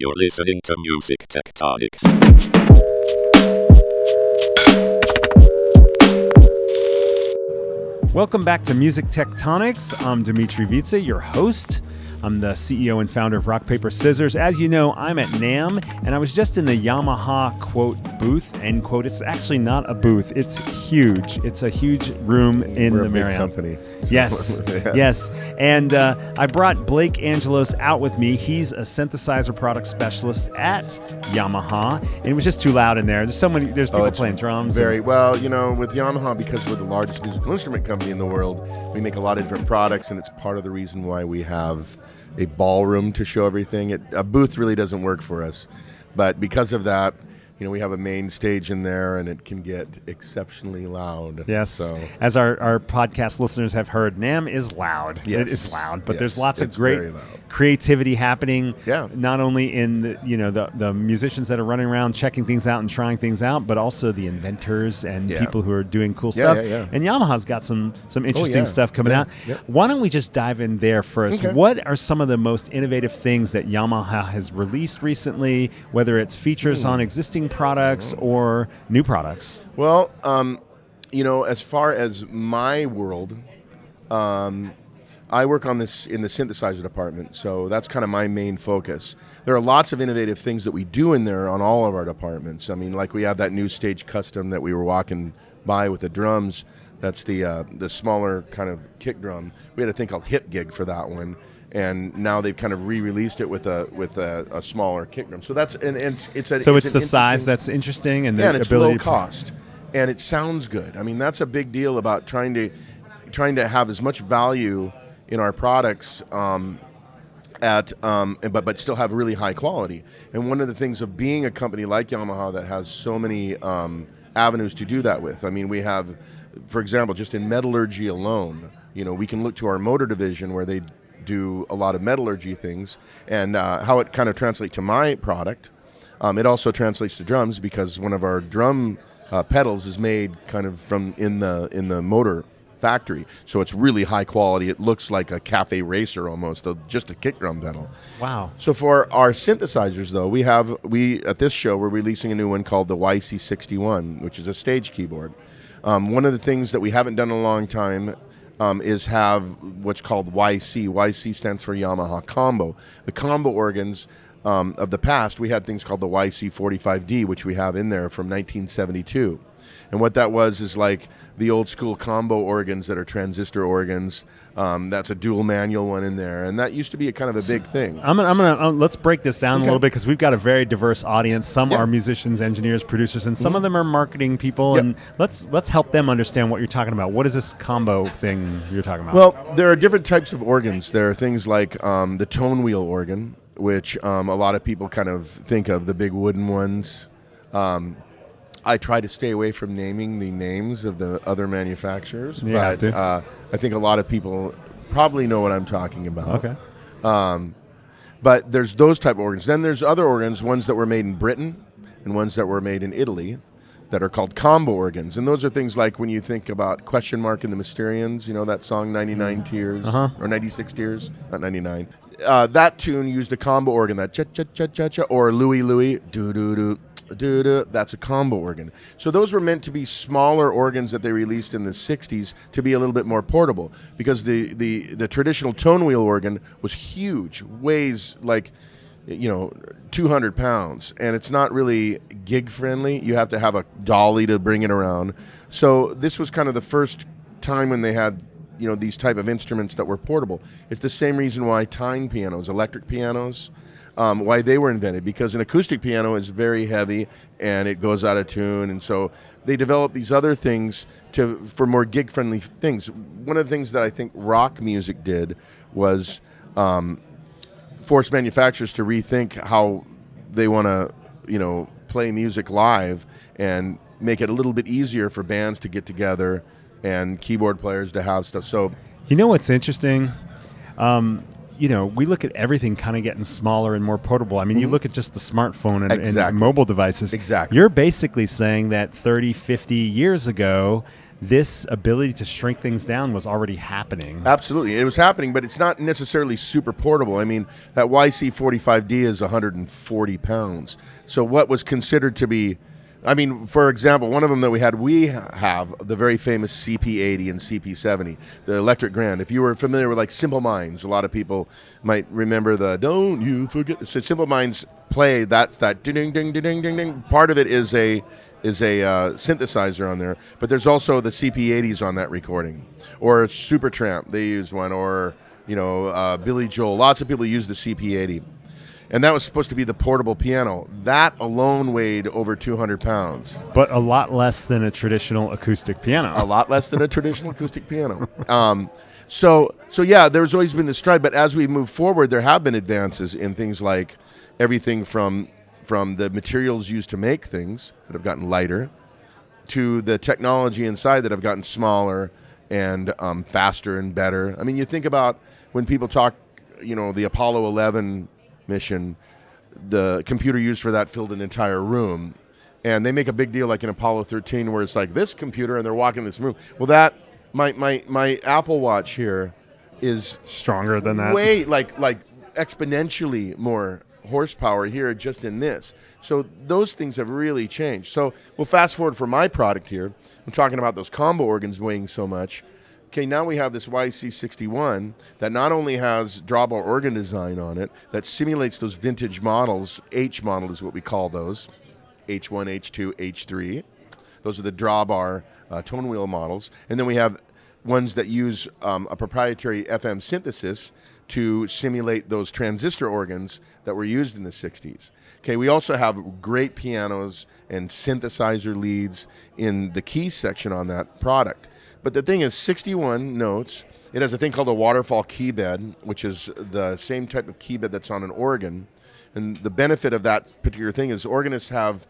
You're listening to Music Tectonics. Welcome back to Music Tectonics. I'm Dimitri Vitsa, your host. I'm the CEO and founder of Rock, Paper, Scissors. As you know, I'm at NAMM, and I was just in the Yamaha, quote, booth, end quote. It's actually not a booth. It's huge. It's a huge room in We're the a Marriott. big company. Yes, Yeah. yes. And I brought Blake Angelos out with me. He's a synthesizer product specialist at Yamaha, and it was just too loud in there. There's people playing drums. Very well, you know, with Yamaha, because we're the largest musical instrument company in the world, we make a lot of different products, and it's part of the reason why we have a ballroom to show everything. A booth really doesn't work for us, but because of that, you know, we have a main stage in there, and it can get exceptionally loud. Yes. So, as our podcast listeners have heard, NAMM is loud. Yes. It is loud, but Yes, there's lots of it's great very loud. creativity happening. Yeah. Not only in the musicians that are running around checking things out and trying things out, but also the inventors and Yeah. people who are doing cool stuff. Yeah. And Yamaha's got some interesting yeah. stuff coming Yeah. out. Yeah. Why don't we just dive in there first? Okay. What are some of the most innovative things that Yamaha has released recently, whether it's features on existing products or new products? Well, you know, as far as my world, I work on this in the synthesizer department, so that's kind of my main focus. There are lots of innovative things that we do in there on all of our departments. I mean, like we have that new stage custom that we were walking by with the drums. That's the smaller kind of kick drum. We had a thing called Hip Gig for that one, and now they've kind of re-released it with a smaller kick drum. So that's it's the size that's interesting, and the and it's ability low cost, and it sounds good. I mean, that's a big deal about trying to have as much value in our products, but still have really high quality. And one of the things of being a company like Yamaha that has so many avenues to do that with. I mean, we have, for example, just in metallurgy alone, you know, we can look to our motor division where they do a lot of metallurgy things, and how it kind of translates to my product. It also translates to drums because one of our drum pedals is made kind of from in the motor factory, so it's really high quality. It looks like a cafe racer almost, just a kick drum pedal. Wow. So for our synthesizers, though, we at this show we're releasing a new one called the YC61, which is a stage keyboard. One of the things that we haven't done in a long time is have what's called YC. YC stands for Yamaha Combo. The combo organs of the past, we had things called the YC45D, which we have in there from 1972. And what that was is like the old school combo organs that are transistor organs. That's a dual manual one in there, and that used to be a kind of a big thing. I'm gonna let's break this down a Okay. little bit because we've got a very diverse audience. Some Yeah. are musicians, engineers, producers, and some of them are marketing people. Yep. And let's help them understand what you're talking about. What is this combo thing you're talking about? Well, there are different types of organs. There are things like the tone wheel organ, which a lot of people kind of think of, the big wooden ones. I try to stay away from naming the names of the other manufacturers, You have but to. I think a lot of people probably know what I'm talking about. Okay. But there's those type of organs. Then there's other organs, ones that were made in Britain and ones that were made in Italy, that are called combo organs. And those are things like when you think about Question Mark and the Mysterians, you know that song 99 Tears, or 96 Tears, not 99. That tune used a combo organ, that cha-cha-cha-cha-cha, or Louie Louie, do-do-do, do-do. That's a combo organ. So those were meant to be smaller organs that they released in the 60s to be a little bit more portable, because the traditional tone wheel organ was huge, weighs like, you know, 200 pounds, and it's not really gig friendly. You have to have a dolly to bring it around. So this was kind of the first time when they had, you know, these type of instruments that were portable. It's the same reason why tine pianos, electric pianos, why they were invented, because an acoustic piano is very heavy and it goes out of tune, and so they developed these other things for more gig friendly things. One of the things that I think rock music did was force manufacturers to rethink how they want to, you know, play music live and make it a little bit easier for bands to get together and keyboard players to have stuff. So, You know what's interesting? You know, we look at everything kind of getting smaller and more portable. I mean, you look at just the smartphone and Exactly. mobile devices. Exactly. You're basically saying that 30, 50 years ago, this ability to shrink things down was already happening. Absolutely. It was happening, but it's not necessarily super portable. I mean, that YC45D is 140 pounds. So what was considered to be, I mean, for example, one of them that we have the very famous CP80 and CP70, the electric grand. If you were familiar with like Simple Minds, a lot of people might remember the "Don't You Forget." So Simple Minds play that ding ding ding ding ding ding. Part of it is a synthesizer on there, but there's also the CP80s on that recording, or Supertramp. They use one, or Billy Joel. Lots of people use the CP80. And that was supposed to be the portable piano. That alone weighed over 200 pounds. But a lot less than a traditional acoustic piano. A lot less than a traditional acoustic piano. So yeah, there's always been this stride. But as we move forward, there have been advances in things like everything from the materials used to make things that have gotten lighter, to the technology inside that have gotten smaller and faster and better. I mean, you think about when people talk, the Apollo 11 mission, the computer used for that filled an entire room, and they make a big deal like in Apollo 13 where it's like this computer and they're walking in this room. Well, that my Apple Watch here is stronger than that, way like exponentially more horsepower here just in this. So those things have really changed. So we'll fast forward for my product here. I'm talking about those combo organs weighing so much. Okay, now we have this YC61 that not only has drawbar organ design on it, that simulates those vintage models. H model is what we call those. H1, H2, H3. Those are the drawbar tone wheel models. And then we have ones that use a proprietary FM synthesis to simulate those transistor organs that were used in the 60s. Okay, we also have great pianos and synthesizer leads in the keys section on that product. But the thing is, 61 notes. It has a thing called a waterfall key bed, which is the same type of key bed that's on an organ. And the benefit of that particular thing is organists have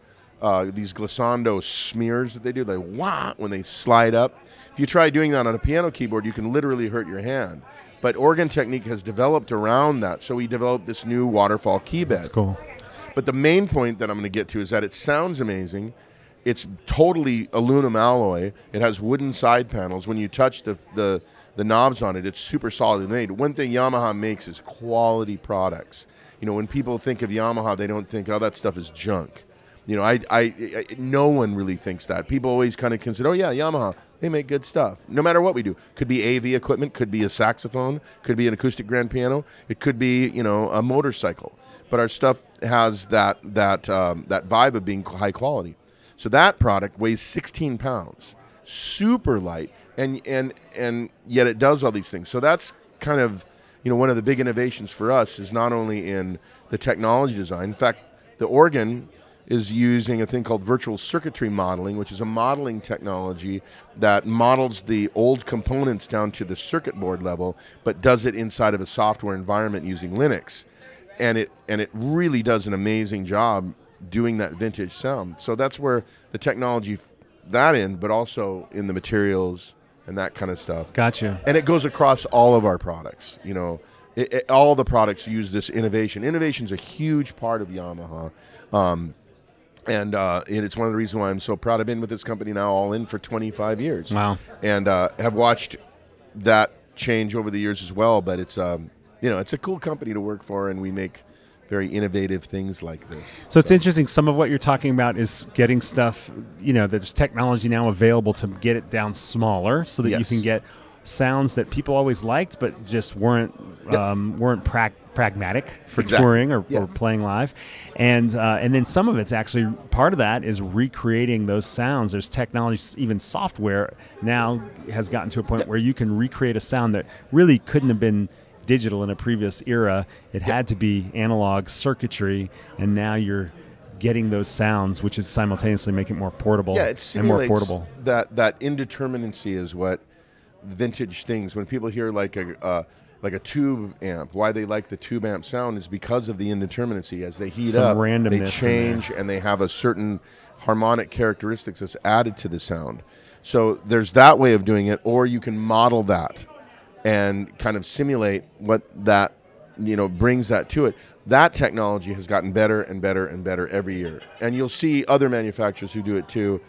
these glissando smears that they do, like wah, when they slide up. If you try doing that on a piano keyboard, you can literally hurt your hand. But organ technique has developed around that, so we developed this new waterfall key bed. That's cool. But the main point that I'm going to get to is that it sounds amazing. It's totally aluminum alloy. It has wooden side panels. When you touch the knobs on it, it's super solidly made. One thing Yamaha makes is quality products. When people think of Yamaha, they don't think, oh, that stuff is junk. No one really thinks that. People always kind of consider, oh yeah, Yamaha, they make good stuff. No matter what we do. Could be AV equipment, could be a saxophone, could be an acoustic grand piano, it could be, a motorcycle. But our stuff has that vibe of being high quality. So that product weighs 16 pounds, super light, and yet it does all these things. So that's kind of, one of the big innovations for us is not only in the technology design. In fact, the organ is using a thing called virtual circuitry modeling, which is a modeling technology that models the old components down to the circuit board level, but does it inside of a software environment using Linux. And it really does an amazing job doing that vintage sound. So that's where the technology, but also in the materials and that kind of stuff. Gotcha. And it goes across all of our products. All the products use this innovation. Innovation's a huge part of Yamaha. And it's one of the reasons why I'm so proud. I've been with this company now all in for 25 years. Wow. And have watched that change over the years as well. But it's it's a cool company to work for, and we make very innovative things like this. So it's interesting. Some of what you're talking about is getting stuff, there's technology now available to get it down smaller so that you can get sounds that people always liked but just weren't pragmatic for touring or playing live. And then some of it's actually, part of that is recreating those sounds. There's technology, even software now has gotten to a point where you can recreate a sound that really couldn't have been digital in a previous era. It had to be analog circuitry, and now you're getting those sounds, which is simultaneously making it more portable and more affordable. That indeterminacy is what vintage things, when people hear like a tube amp, why they like the tube amp sound is because of the indeterminacy. As they heat up, they change, and they have a certain harmonic characteristics that's added to the sound. So there's that way of doing it, or you can model that and kind of simulate what that brings that to it. That technology has gotten better and better and better every year. And you'll see other manufacturers who do it too.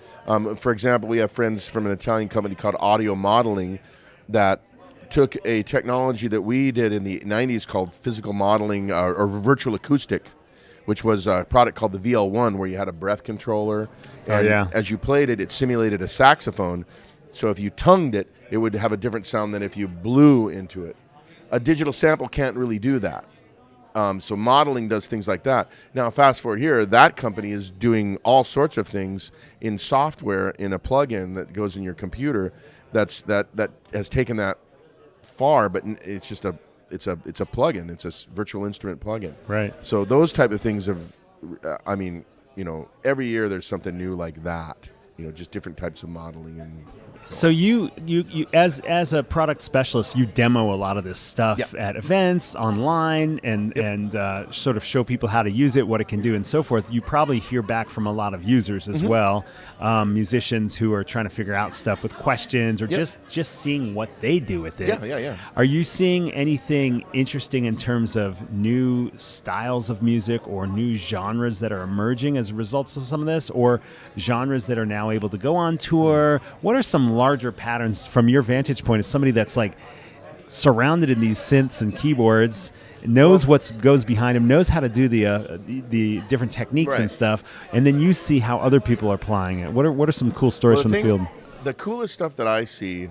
For example, we have friends from an Italian company called Audio Modeling that took a technology that we did in the 90s called physical modeling or virtual acoustic, which was a product called the VL1 where you had a breath controller. And as you played it, it simulated a saxophone. So if you tongued it, it would have a different sound than if you blew into it. A digital sample can't really do that. So modeling does things like that. Now, fast forward here, that company is doing all sorts of things in software in a plugin that goes in your computer that has taken that far, but it's just it's a plugin. It's a virtual instrument plugin. Right. So those type of things have, every year there's something new like that. Just different types of modeling and. So you as a product specialist, you demo a lot of this stuff at events, online, and sort of show people how to use it, what it can do, and so forth. You probably hear back from a lot of users as well, musicians who are trying to figure out stuff with questions or just seeing what they do with it. Yeah. Are you seeing anything interesting in terms of new styles of music or new genres that are emerging as a result of some of this, or genres that are now able to go on tour? What are some larger patterns from your vantage point as somebody that's like surrounded in these synths and keyboards, knows what goes behind him, knows how to do the different techniques and stuff, and then you see how other people are applying it? What are some cool stories from the field? The coolest stuff that I see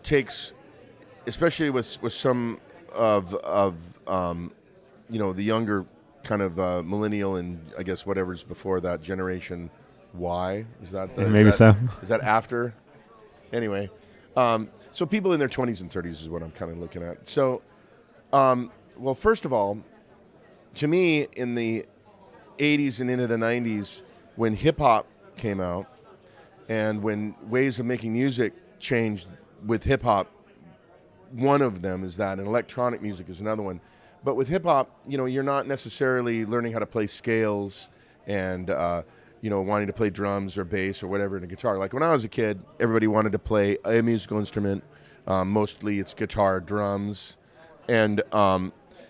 takes, especially with some of the younger kind of millennial and I guess whatever's before that, generation Y, is that is that after? Anyway, so people in their 20s and 30s is what I'm kind of looking at. So, well, first of all, to me, in the 80s and into the 90s, when hip-hop came out and when ways of making music changed with hip-hop, one of them is that, and electronic music is another one. But with hip-hop, you're not necessarily learning how to play scales and wanting to play drums or bass or whatever in a guitar. Like when I was a kid, everybody wanted to play a musical instrument. Mostly it's guitar, drums, and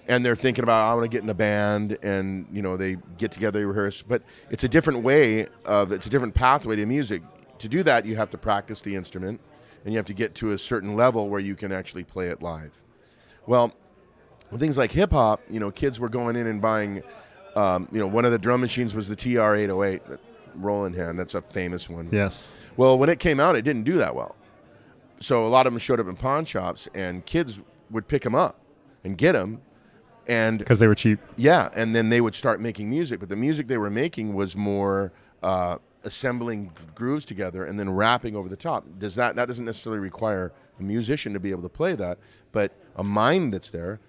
they're thinking about, I want to get in a band, and they get together, they rehearse. But it's a different it's a different pathway to music. To do that, you have to practice the instrument, and you have to get to a certain level where you can actually play it live. Well, things like hip hop, kids were going in and buying. One of the drum machines was the TR-808, that Roland hand. That's a famous one. Yes. Well, when it came out, it didn't do that well. So a lot of them showed up in pawn shops, and kids would pick them up and get them. Because they were cheap. Yeah, and then they would start making music. But the music they were making was more assembling grooves together and then rapping over the top. That doesn't necessarily require a musician to be able to play that, but a mind that's there.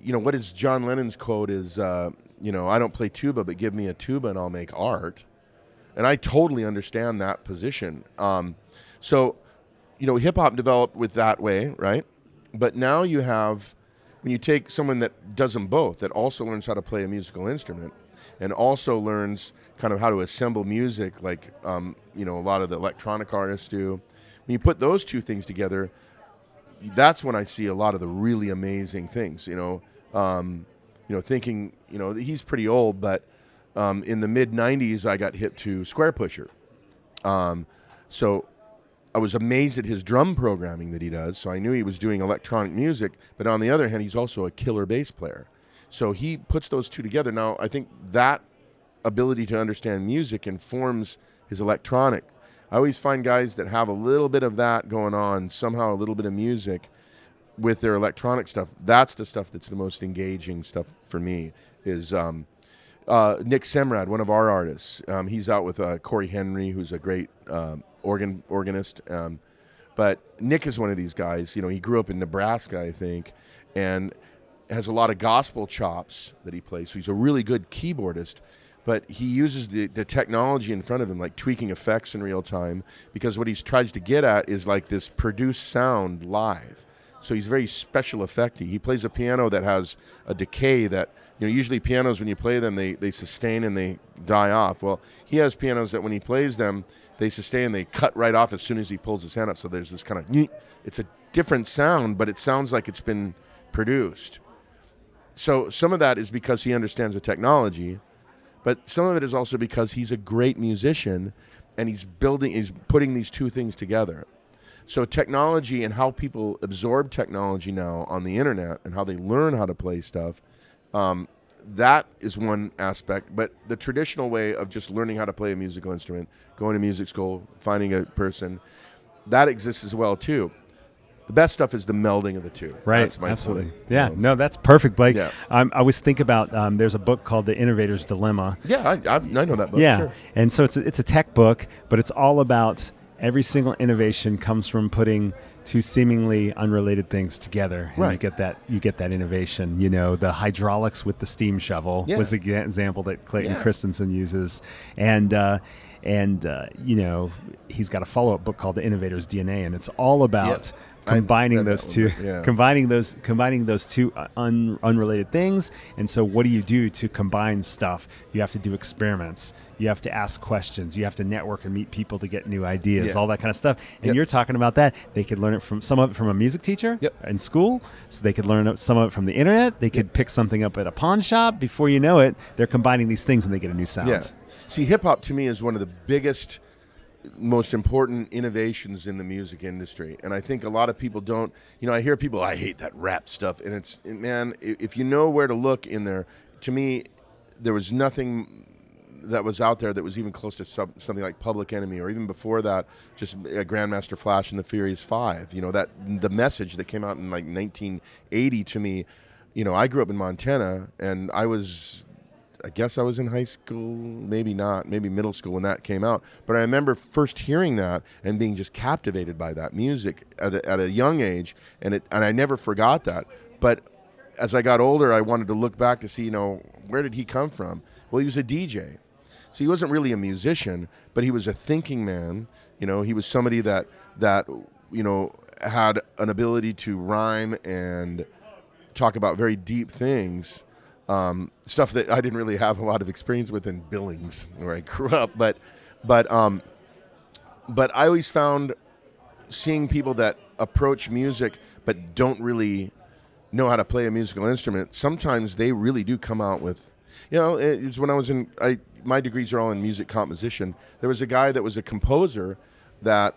What is John Lennon's quote is, I don't play tuba, but give me a tuba and I'll make art. And I totally understand that position. So, hip-hop developed with that way, right? But now you have, when you take someone that does them both, that also learns how to play a musical instrument and also learns kind of how to assemble music like, a lot of the electronic artists do. When you put those two things together, that's when I see a lot of the really amazing things, thinking, he's pretty old, but in the mid-'90s, I got hip to Square Pusher. So I was amazed at his drum programming that he does, so I knew he was doing electronic music, but on the other hand, he's also a killer bass player. So he puts those two together. Now, I think that ability to understand music informs his electronic. I always find guys that have a little bit of that going on, somehow a little bit of music, with their electronic stuff. That's the stuff that's the most engaging stuff for me is Nick Semrad, one of our artists. He's out with Corey Henry, who's a great organist. But Nick is one of these guys. He grew up in Nebraska, I think, and has a lot of gospel chops that he plays. So he's a really good keyboardist. But he uses the technology in front of him, like tweaking effects in real time, because what he tries to get at is like this produced sound live. So he's very special effecty. He plays a piano that has a decay that, usually pianos, when you play them, they sustain and they die off. Well, he has pianos that when he plays them, they sustain and they cut right off as soon as he pulls his hand up. So there's this kind of, it's a different sound, but it sounds like it's been produced. So some of that is because he understands the technology, but some of it is also because he's a great musician and he's putting these two things together. So technology and how people absorb technology now on the internet and how they learn how to play stuff, that is one aspect. But the traditional way of just learning how to play a musical instrument, going to music school, finding a person, that exists as well too. The best stuff is the melding of the two. Right, That's my absolutely. point. Yeah, no, that's perfect, Blake. Yeah. I always think about there's a book called The Innovator's Dilemma. Yeah, I know that book. Yeah, Sure. and so it's a tech book, but it's all about every single innovation comes from putting two seemingly unrelated things together, and Right. you get that innovation. You know, the hydraulics with the steam shovel Yeah. was the example that Clayton Yeah. Christensen uses, and you know, he's got a follow-up book called The Innovator's DNA, and it's all about combining read those that two, one, yeah. combining those two unrelated things. And so, what do you do to combine stuff? You have to do experiments. You have to ask questions. You have to network and meet people to get new ideas. Yeah. All that kind of stuff. And Yep. you're talking about that. They could learn it from some of it from a music teacher Yep. in school. So they could learn some of it from the internet. They could pick something up at a pawn shop. Before you know it, they're combining these things and they get a new sound. Yeah. See, hip hop to me is one of the biggest, most important innovations in the music industry. And I think a lot of people don't, I hear people, I hate that rap stuff. And man, if you know where to look in there, to me, there was nothing that was out there that was even close to something like Public Enemy, or even before that, just Grandmaster Flash and the Furious Five. That the message that came out in like 1980 to me, I grew up in Montana, and I guess I was in high school, maybe not, maybe middle school when that came out. But I remember first hearing that and being just captivated by that music at a young age, and I never forgot that. But as I got older, I wanted to look back to see, where did he come from? Well, he was a DJ. So he wasn't really a musician, but he was a thinking man. He was somebody that had an ability to rhyme and talk about very deep things. Stuff that I didn't really have a lot of experience with in Billings, where I grew up, but I always found seeing people that approach music but don't really know how to play a musical instrument. Sometimes they really do come out with, it was when I was my degrees are all in music composition. There was a guy that was a composer that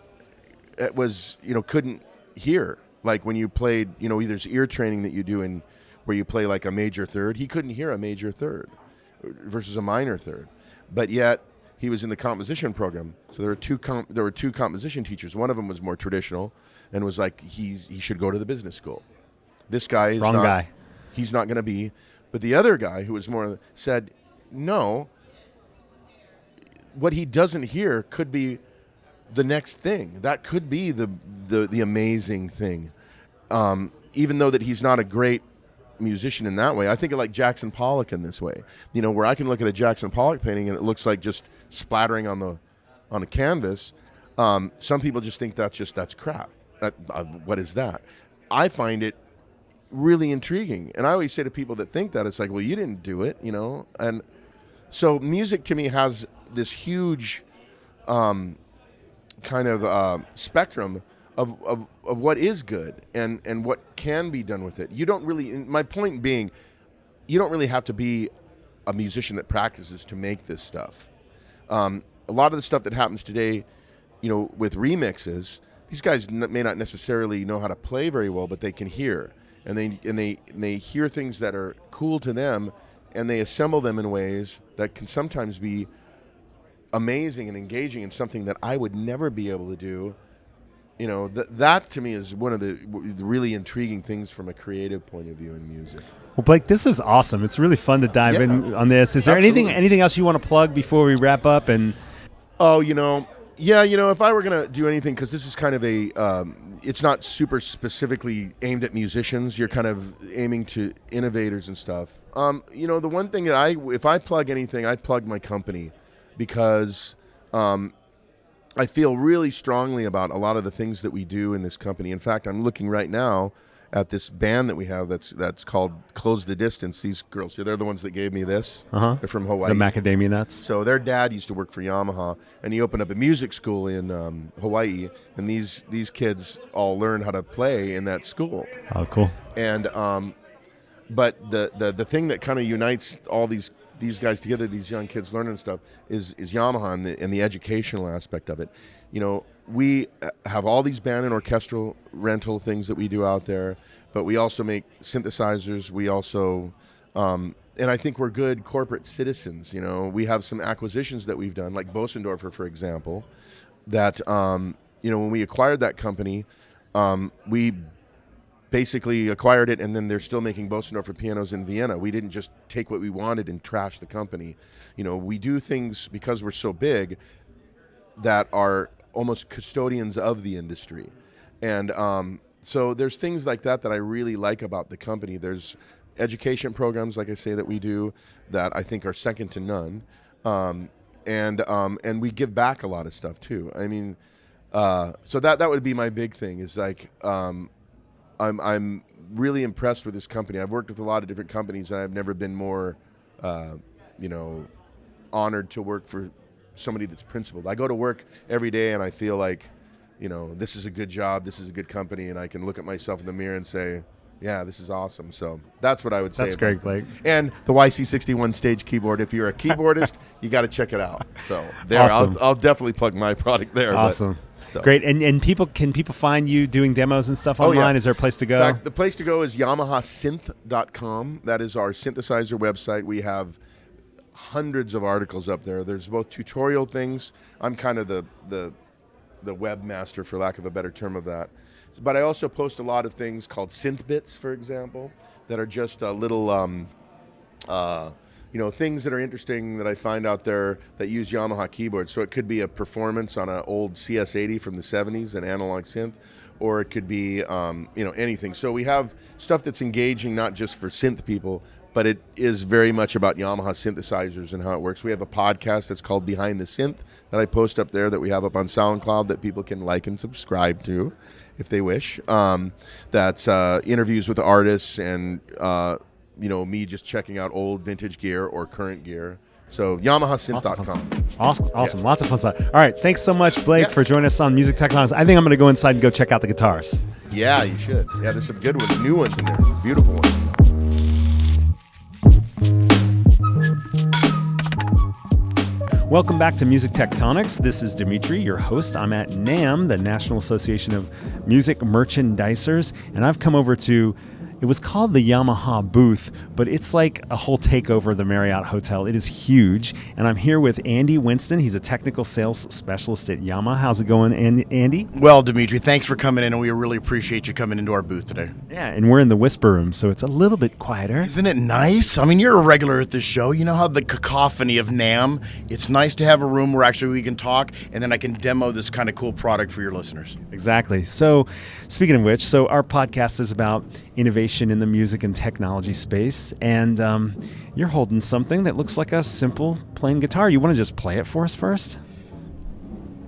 was couldn't hear, like when you played, there's ear training that you do where you play like a major third. He couldn't hear a major third versus a minor third, but yet he was in the composition program. So there were two composition teachers. One of them was more traditional and was like he should go to the business school. This guy is Wrong guy. He's not going to be. But the other guy, who was more, said no. What he doesn't hear could be the next thing. That could be the amazing thing. Even though that he's not a great musician in that way. I think of like Jackson Pollock in this way, where I can look at a Jackson Pollock painting and it looks like just splattering on a canvas. Some people just think that's crap. What is that? I find it really intriguing, and I always say to people that think that, it's like, well, you didn't do it, And so music to me has this huge kind of spectrum of what is good and what can be done with it. You don't really, my point being, you don't really have to be a musician that practices to make this stuff. A lot of the stuff that happens today, with remixes, these guys may not necessarily know how to play very well, but they can hear, and they hear things that are cool to them, and they assemble them in ways that can sometimes be amazing and engaging, and something that I would never be able to do. That to me is one of the really intriguing things from a creative point of view in music. Well, Blake, this is awesome. It's really fun to dive in on this. Is there anything else you want to plug before we wrap up? And if I were going to do anything, because this is kind of it's not super specifically aimed at musicians. You're kind of aiming to innovators and stuff. The one thing that if I plug anything, I plug my company, because I feel really strongly about a lot of the things that we do in this company. In fact, I'm looking right now at this band that we have that's called Close the Distance. These girls, they're the ones that gave me this. Uh-huh. They're from Hawaii. The macadamia nuts. So their dad used to work for Yamaha, and he opened up a music school in Hawaii, and these kids all learned how to play in that school. Oh, cool. And but the thing that kind of unites all these guys together, these young kids learning stuff, is Yamaha and the educational aspect of it. You know, we have all these band and orchestral rental things that we do out there, but we also make synthesizers. We also, and I think we're good corporate citizens. You know, we have some acquisitions that we've done, like Bosendorfer, for example, that, you know, when we acquired that company, we basically acquired it, and then they're still making Bosendorfer pianos in Vienna. We didn't just take what we wanted and trash the company. You know, we do things because we're so big that are almost custodians of the industry. And so there's things like that I really like about the company. There's education programs, like I say, that we do that I think are second to none. And we give back a lot of stuff too. I mean, so that would be my big thing, is like, I'm really impressed with this company. I've worked with a lot of different companies, and I've never been more, you know, honored to work for somebody that's principled. I go to work every day and I feel like, you know, this is a good job, this is a good company, and I can look at myself in the mirror and say, yeah, this is awesome. So that's what I would say. That's great, Blake. And the YC61 stage keyboard, if you're a keyboardist, you got to check it out. So there, Awesome. I'll definitely plug my product there. Awesome. So. Great. And can people find you doing demos and stuff online? Yeah. Is there a place to go? In fact, the place to go is YamahaSynth.com. That is our synthesizer website. We have hundreds of articles up there. There's both tutorial things. I'm kind of the webmaster, for lack of a better term of that. But I also post a lot of things called synth bits, for example, that are just a little, you know, things that are interesting that I find out there that use Yamaha keyboards. So it could be a performance on an old CS80 from the 70s, an analog synth, or it could be, you know, anything. So we have stuff that's engaging not just for synth people, but it is very much about Yamaha synthesizers and how it works. We have a podcast that's called Behind the Synth that I post up there, that we have up on SoundCloud, that people can like and subscribe to if they wish. That's interviews with artists and, you know, me just checking out old vintage gear or current gear. So YamahaSynth.com. Awesome. Lots of fun stuff. All right. Thanks so much, Blake, for joining us on Music Technologies. I think I'm going to go inside and go check out the guitars. Yeah, you should. Yeah, there's some good ones, new ones in there, some beautiful ones. Welcome back to Music Tectonics. This is Dimitri, your host. I'm at NAMM, the National Association of Music Merchandisers, and I've come over to, it was called the Yamaha booth, but it's like a whole takeover of the Marriott Hotel. It is huge, and I'm here with Andy Winston. He's a technical sales specialist at Yamaha. How's it going, Andy? Well, Dimitri, thanks for coming in, and we really appreciate you coming into our booth today. Yeah, and we're in the whisper room, so it's a little bit quieter. Isn't it nice? I mean, you're a regular at this show. You know how the cacophony of NAMM. It's nice to have a room where actually we can talk, and then I can demo this kind of cool product for your listeners. Exactly. So, speaking of which, so our podcast is about innovation in the music and technology space, and you're holding something that looks like a simple plain guitar. You want to just play it for us first?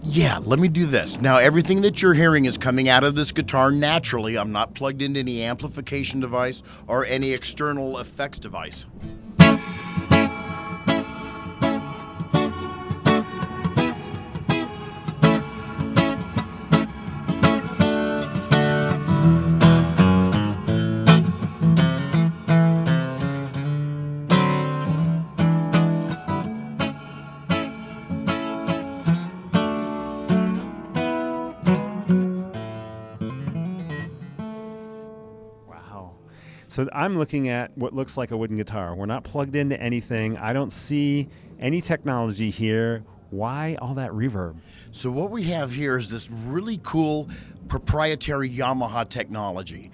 Yeah, let me do this. Now, everything that you're hearing is coming out of this guitar naturally. I'm not plugged into any amplification device or any external effects device. So I'm looking at what looks like a wooden guitar. We're not plugged into anything. I don't see any technology here. Why all that reverb? So what we have here is this really cool proprietary Yamaha technology,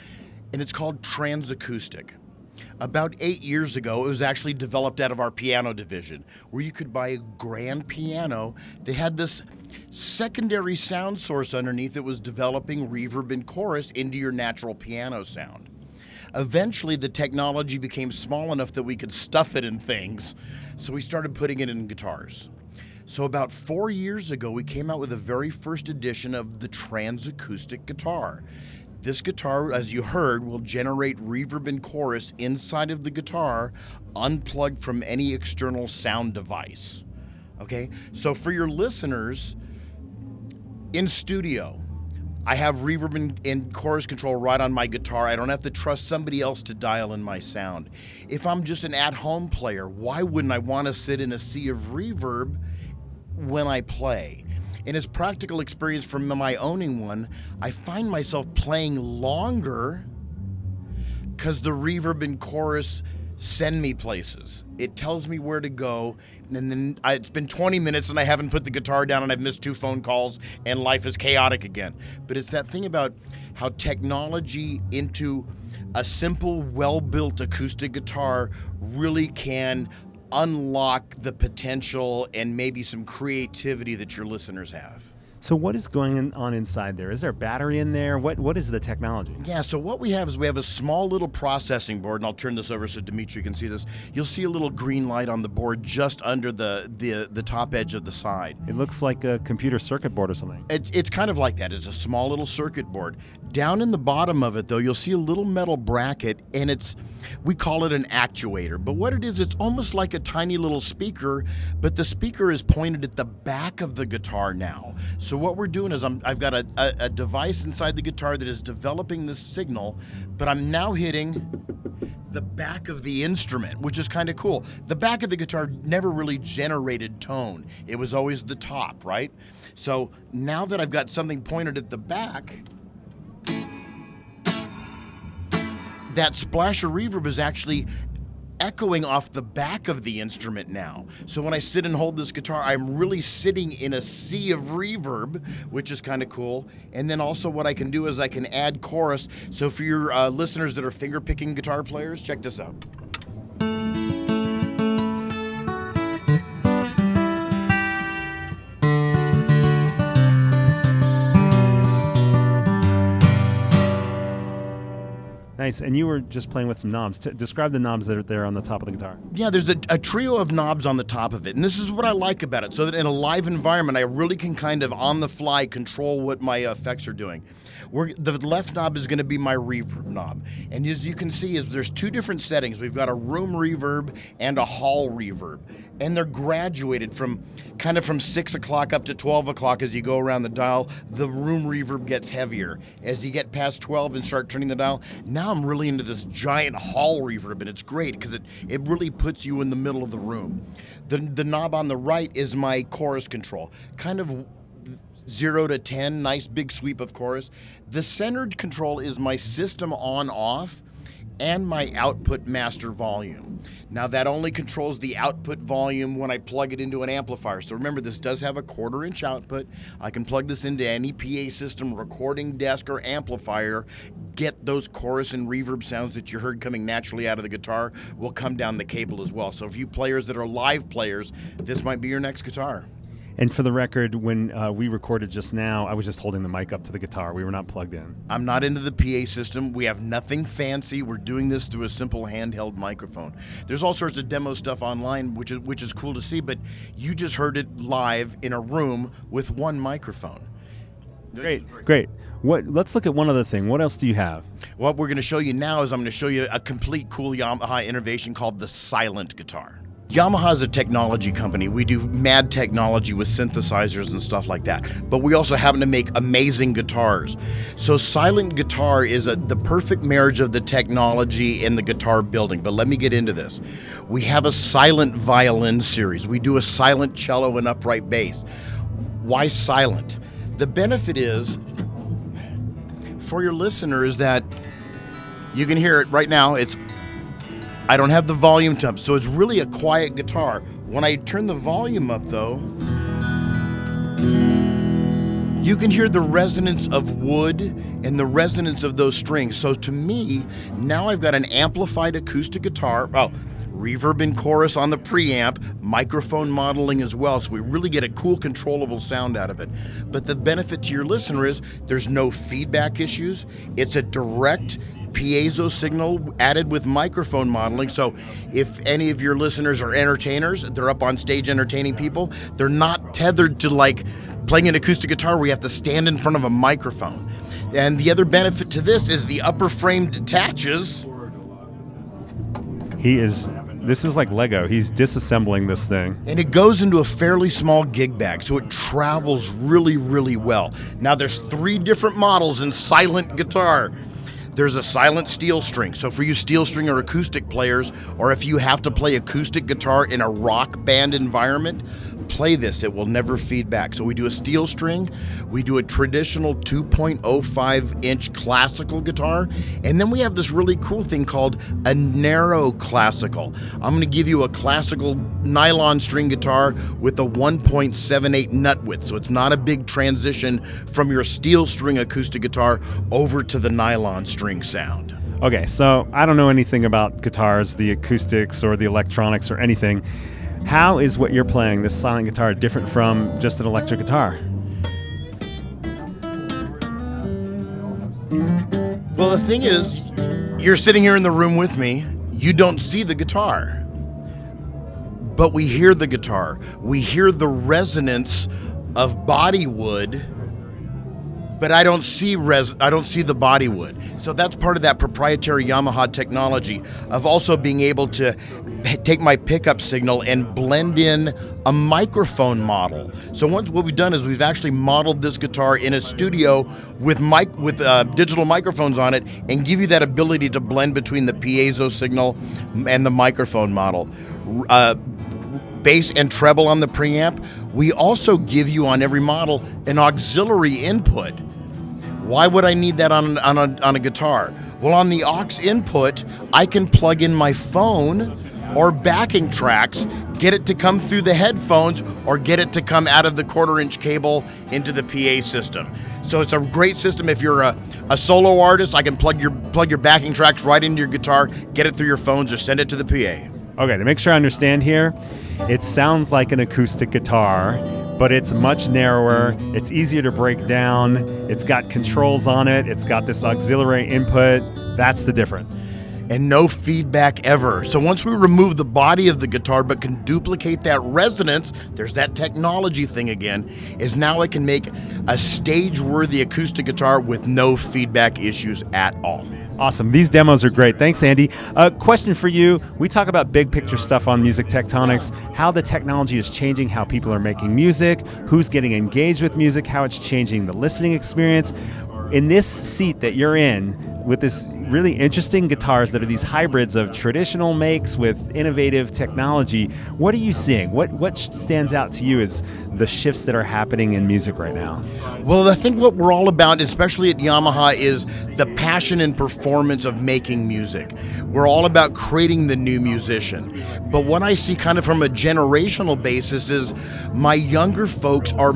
and it's called TransAcoustic. About 8 years ago, it was actually developed out of our piano division, where you could buy a grand piano. They had this secondary sound source underneath that was developing reverb and chorus into your natural piano sound. Eventually, the technology became small enough that we could stuff it in things, so we started putting it in guitars. So about 4 years ago, we came out with the very first edition of the TransAcoustic guitar. This guitar, as you heard, will generate reverb and chorus inside of the guitar, unplugged from any external sound device. Okay, so for your listeners, in studio, I have reverb and chorus control right on my guitar. I don't have to trust somebody else to dial in my sound. If I'm just an at-home player, why wouldn't I want to sit in a sea of reverb when I play? And as practical experience from my owning one, I find myself playing longer because the reverb and chorus send me places. It tells me where to go, and then it's been 20 minutes and I haven't put the guitar down and I've missed 2 phone calls and life is chaotic again. But it's that thing about how technology into a simple, well-built acoustic guitar really can unlock the potential and maybe some creativity that your listeners have. So what is going on inside there? Is there a battery in there? What is the technology? Yeah, so what we have is we have a small little processing board, and I'll turn this over so Dimitri can see this. You'll see a little green light on the board just under the top edge of the side. It looks like a computer circuit board or something. It's kind of like that. It's a small little circuit board. Down in the bottom of it, though, you'll see a little metal bracket, and we call it an actuator. But what it is, it's almost like a tiny little speaker, but the speaker is pointed at the back of the guitar now. So what we're doing is I've got a device inside the guitar that is developing this signal, but I'm now hitting the back of the instrument, which is kind of cool. The back of the guitar never really generated tone. It was always the top, right? So now that I've got something pointed at the back, that splash of reverb is actually echoing off the back of the instrument now. So when I sit and hold this guitar, I'm really sitting in a sea of reverb, which is kind of cool. And then also what I can do is I can add chorus. So for your listeners that are finger-picking guitar players, check this out. Nice. And you were just playing with some knobs. Describe the knobs that are there on the top of the guitar. Yeah, there's a trio of knobs on the top of it. And this is what I like about it. So that in a live environment, I really can kind of on the fly control what my effects are doing. The left knob is going to be my reverb knob. And as you can see, there's 2 different settings. We've got a room reverb and a hall reverb. And they're graduated from 6 o'clock up to 12 o'clock as you go around the dial. The room reverb gets heavier. As you get past 12 and start turning the dial, now I'm really into this giant hall reverb, and it's great because it really puts you in the middle of the room. The knob on the right is my chorus control. Kind of 0 to 10, nice big sweep of chorus. The centered control is my system on-off and my output master volume. Now that only controls the output volume when I plug it into an amplifier. So remember, this does have a 1/4 inch output. I can plug this into any PA system, recording desk, or amplifier. Get those chorus and reverb sounds that you heard coming naturally out of the guitar will come down the cable as well. So if you players that are live players, this might be your next guitar. And for the record, when we recorded just now, I was just holding the mic up to the guitar. We were not plugged in. I'm not into the PA system. We have nothing fancy. We're doing this through a simple handheld microphone. There's all sorts of demo stuff online, which is cool to see, but you just heard it live in a room with one microphone. Great. Let's look at one other thing. What else do you have? What we're going to show you now is I'm going to show you a complete cool Yamaha innovation called the Silent Guitar. Yamaha is a technology company. We do mad technology with synthesizers and stuff like that. But we also happen to make amazing guitars. So Silent Guitar is the perfect marriage of the technology and the guitar building. But let me get into this. We have a silent violin series. We do a silent cello and upright bass. Why silent? The benefit is, for your listener, is that you can hear it right now. I don't have the volume up, so it's really a quiet guitar. When I turn the volume up, though, you can hear the resonance of wood and the resonance of those strings. So to me, now I've got an amplified acoustic guitar. Oh, reverb and chorus on the preamp, microphone modeling as well, so we really get a cool, controllable sound out of it. But the benefit to your listener is there's no feedback issues. It's a direct piezo signal added with microphone modeling. So if any of your listeners are entertainers, they're up on stage entertaining people, they're not tethered to like playing an acoustic guitar where you have to stand in front of a microphone. And the other benefit to this is the upper frame detaches. This is like Lego. He's disassembling this thing. And it goes into a fairly small gig bag, so it travels really, really well. Now, there's 3 different models in silent guitar. There's a silent steel string. So for you steel string or acoustic players, or if you have to play acoustic guitar in a rock band environment, play this. It will never feed back. So we do a steel string, we do a traditional 2.05-inch classical guitar, and then we have this really cool thing called a narrow classical. I'm going to give you a classical nylon string guitar with a 1.78 nut width, so it's not a big transition from your steel string acoustic guitar over to the nylon string sound. Okay, so I don't know anything about guitars, the acoustics or the electronics or anything. How is what you're playing, this silent guitar, different from just an electric guitar? Well, the thing is, you're sitting here in the room with me, you don't see the guitar, but we hear the guitar. We hear the resonance of body wood, but I don't see the body wood. So that's part of that proprietary Yamaha technology of also being able to take my pickup signal and blend in a microphone model. So what we've done is we've actually modeled this guitar in a studio with digital microphones on it and give you that ability to blend between the piezo signal and the microphone model. Bass and treble on the preamp. We also give you on every model an auxiliary input. Why would I need that on a guitar? Well, on the aux input, I can plug in my phone or backing tracks, get it to come through the headphones, or get it to come out of the 1/4-inch cable into the PA system. So it's a great system if you're a solo artist. I can plug your backing tracks right into your guitar, get it through your phones, or send it to the PA. Okay, to make sure I understand here, it sounds like an acoustic guitar, but it's much narrower, it's easier to break down, it's got controls on it, it's got this auxiliary input. That's the difference. And no feedback ever. So once we remove the body of the guitar but can duplicate that resonance, there's that technology thing again, is now I can make a stage-worthy acoustic guitar with no feedback issues at all. Awesome. These demos are great. Thanks, Andy. A question for you. We talk about big picture stuff on Music Tectonics, how the technology is changing how people are making music, who's getting engaged with music, how it's changing the listening experience. In this seat that you're in, with this really interesting guitars that are these hybrids of traditional makes with innovative technology, what are you seeing? What stands out to you as the shifts that are happening in music right now? Well, I think what we're all about, especially at Yamaha, is the passion and performance of making music. We're all about creating the new musician. But what I see kind of from a generational basis is my younger folks are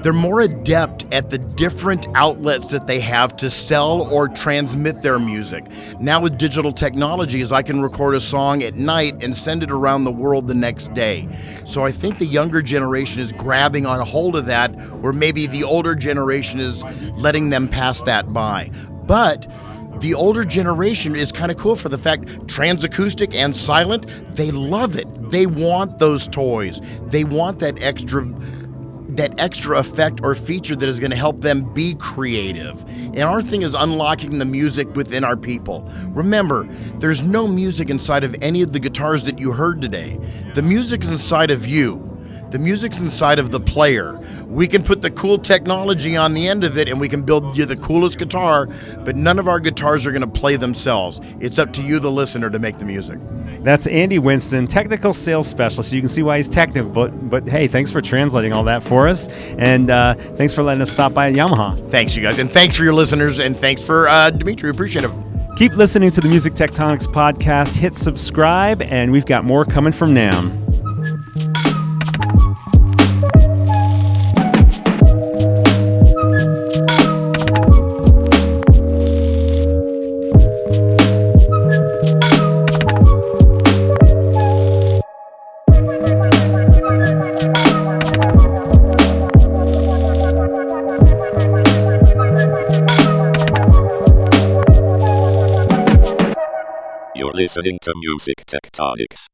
they're more adept at the different outlets that they have to sell or transmit their music. Now with digital technologies, I can record a song at night and send it around the world the next day. So I think the younger generation is grabbing on a hold of that, where maybe the older generation is letting them pass that by. But the older generation is kind of cool for the fact TransAcoustic and silent, they love it. They want those toys. They want that extra effect or feature that is going to help them be creative. And our thing is unlocking the music within our people. Remember, there's no music inside of any of the guitars that you heard today. The music's inside of you. The music's inside of the player. We can put the cool technology on the end of it and we can build you the coolest guitar, but none of our guitars are going to play themselves. It's up to you, the listener, to make the music. That's Andy Winston, technical sales specialist. You can see why he's technical, but hey, thanks for translating all that for us, and thanks for letting us stop by at Yamaha. Thanks, you guys, and thanks for your listeners, and thanks for Dimitri. Appreciate it. Keep listening to the Music Tectonics podcast. Hit subscribe, and we've got more coming from NAMM. You're listening to Music Tectonics.